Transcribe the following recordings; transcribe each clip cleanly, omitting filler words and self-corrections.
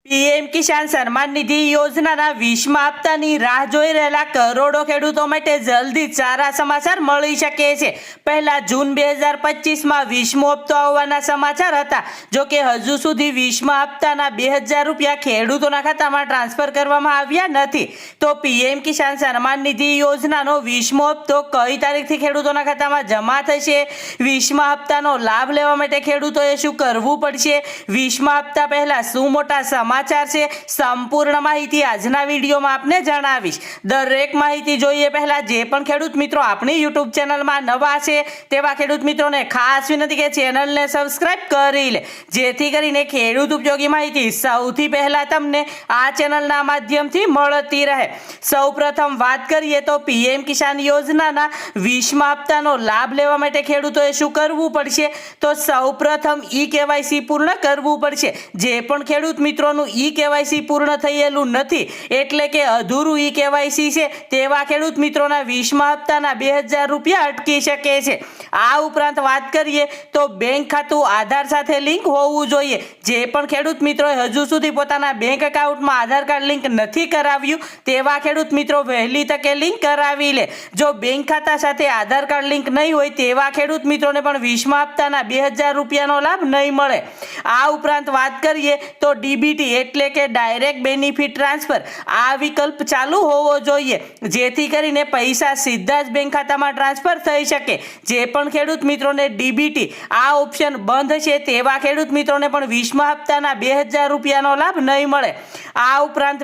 PM Kisan Samman Nidhi યોજનાના 20મા હપ્તાની રાહ જોઈ રહેલા કરોડો ખેડૂતો માટે જલ્દી સારા સમાચાર મળી શકે છે। પહેલા જૂન 2025માં 20મો હપ્તો આવવાના સમાચાર હતા। જો કે હજુ સુધી 20મા હપ્તાના 2000 રૂપિયા ખેડૂતોના ખાતામાં ટ્રાન્સફર કરવામાં આવ્યા નથી। તો પીએમ કિસાન સન્માન નિધિ યોજનાનો 20મો હપ્તો કઈ તારીખથી ખેડૂતોના ખાતામાં જમા થશે? 20મા હપ્તાનો લાભ લેવા માટે ખેડૂતોએ શું કરવું પડશે? 20મા હપ્તા પહેલા શું મોટા સમાચાર છે? સંપૂર્ણ માહિતી આજના વિડીયોમાં આપને જણાવીશ। દરેક માહિતી જોઈએ પહેલા જે પણ ખેડૂત મિત્રો આપણી YouTube ચેનલમાં નવા છે તેવા ખેડૂત મિત્રોને ખાસ વિનંતી કે ચેનલને સબસ્ક્રાઇબ કરી લે, જેથી કરીને ખેડૂત ઉપયોગી માહિતી સૌથી પહેલા તમને આ ચેનલના માધ્યમથી મળતી રહે। સૌપ્રથમ વાત કરીએ તો પીએમ કિસાન યોજનાના 20મા હપ્તાનો લાભ લેવા માટે ખેડૂતોએ શું કરવું પડશે? તો સૌપ્રથમ ઈ-કેવાયસી પૂર્ણ કરવું પડશે। જે પણ ખેડૂત મિત્રોનું ઈ-કેવાયસી પૂર્ણ થયેલું નથી એટલે કે અધૂરું ઈ-કેવાયસી છે તેવા ખેડૂત મિત્રોના 20મા હપ્તાના 2000 રૂપિયા અટકી શકે છે। આ ઉપરાંત વાત કરીએ તો બેંક ખાતું આધાર સાથે લિંક હોવું જોઈએ। જે પણ ખેડૂત મિત્રોએ હજુ સુધી પોતાના બેંક એકાઉન્ટમાં આધાર કાર્ડ લિંક નથી કરાવ્યું તેવા ખેડૂત મિત્રો વહેલી તકે લિંક કરાવી લે। જો બેંક ખાતા સાથે આધાર કાર્ડ લિંક નહીં હોય તેવા ખેડૂત મિત્રોને પણ 20મા હપ્તાના 2000 રૂપિયાનો લાભ નહીં મળે। આ ઉપરાંત વાત કરીએ તો ડીબીટી એટલે કે ડાયરેક્ટ બેનિફિટ ટ્રાન્સફર આ વિકલ્પ ચાલુ હોવો જોઈએ, જેથી કરીને પૈસા સીધા જ બેંક ખાતામાં ટ્રાન્સફર થઈ શકે। જે પણ ખેડૂત મિત્રોને ડીબીટી આ ઓપ્શન બંધ છે તેવા ખેડૂત મિત્રોને પણ 20મા હપ્તાના 2000 રૂપિયાનો લાભ નહીં મળે। આ ઉપરાંત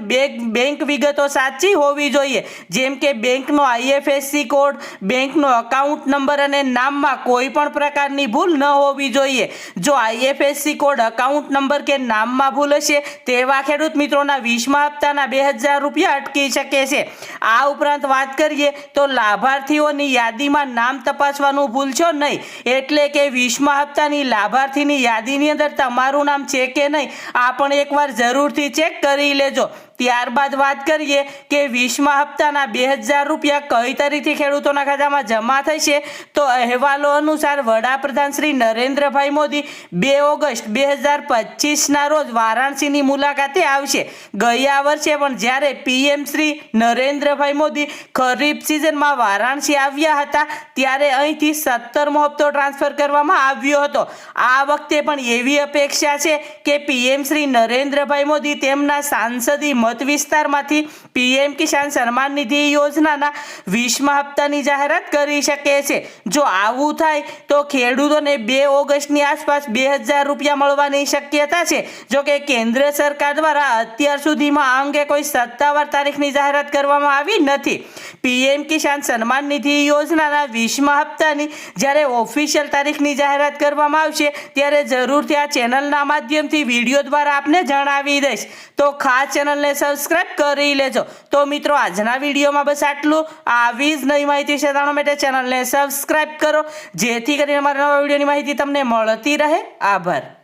બેંક વિગતો સાચી હોવી જોઈએ, જેમ કે બેંકનો આઈએફએસસી કોડ, બેંકનો અકાઉન્ટ નંબર અને નામમાં કોઈ પણ પ્રકારની ભૂલ ન હોવી જોઈએ। જો આઈએફએસસી કોડ, અકાઉન્ટ નંબર કે નામમાં ભૂલ હશે તેવા ખેડૂત મિત્રોના 20મા હપ્તાના 2000 રૂપિયા અટકી શકે છે। આ ઉપરાંત વાત કરીએ તો લાભાર્થીઓની યાદીમાં નામ તપાસવાનું ભૂલશો નહીં, એટલે કે 20મા હપ્તાની લાભાર્થીની યાદીની અંદર તમારું નામ છે કે નહીં આ પણ એકવાર જરૂરથી ચેક કરી લેજો। ત્યારબાદ વાત કરીએ કે 20મા હપ્તાના 2000 રૂપિયા કઈ તારીખથી ખેડૂતોના ખાતામાં જમા થશે? તો અહેવાલો અનુસાર વડાપ્રધાન શ્રી નરેન્દ્રભાઈ મોદી 2 ઓગસ્ટ 2025ના રોજ વારાણસીની મુલાકાતે આવશે। ગયા વર્ષે પણ જ્યારે પીએમ શ્રી નરેન્દ્રભાઈ મોદી ખરીફ સિઝનમાં વારાણસી આવ્યા હતા ત્યારે અહીંથી 17મો હપ્તો ટ્રાન્સફર કરવામાં આવ્યો હતો। આ વખતે પણ એવી અપેક્ષા છે કે પીએમ શ્રી નરેન્દ્રભાઈ મોદી તેમના સાંસદી મત વિસ્તારમાંથી પીએમ કિસાન સન્માન નિધિ યોજનાના 20મા હપ્તાની જાહેરાત કરી શકે છે। જો આવું થાય તો ખેડૂતોને 2 ઓગસ્ટની આસપાસ 2000 રૂપિયા મળવાની શક્યતા છે। જો કે કેન્દ્ર સરકાર દ્વારા અત્યાર સુધીમાં આ અંગે કોઈ સત્તાવાર તારીખની જાહેરાત કરવામાં આવી નથી। પીએમ કિસાન સન્માન નિધિ યોજનાના 20મા હપ્તાની જ્યારે ઓફિશિયલ તારીખની જાહેરાત કરવામાં આવશે ત્યારે જરૂરથી આ ચેનલના માધ્યમથી વિડીયો દ્વારા આપને જણાવી દઈશ, તો ખાસ ચેનલને સબસ્ક્રાઇબ કરી લેજો। તો મિત્રો આજના વિડીયોમાં બસ આટલું। આવી જ નવી માહિતી જાણવા માટે ચેનલને સબસ્ક્રાઇબ કરો, જેથી કરીને મારા નવા વિડીયોની માહિતી તમને મળતી રહે। આભાર।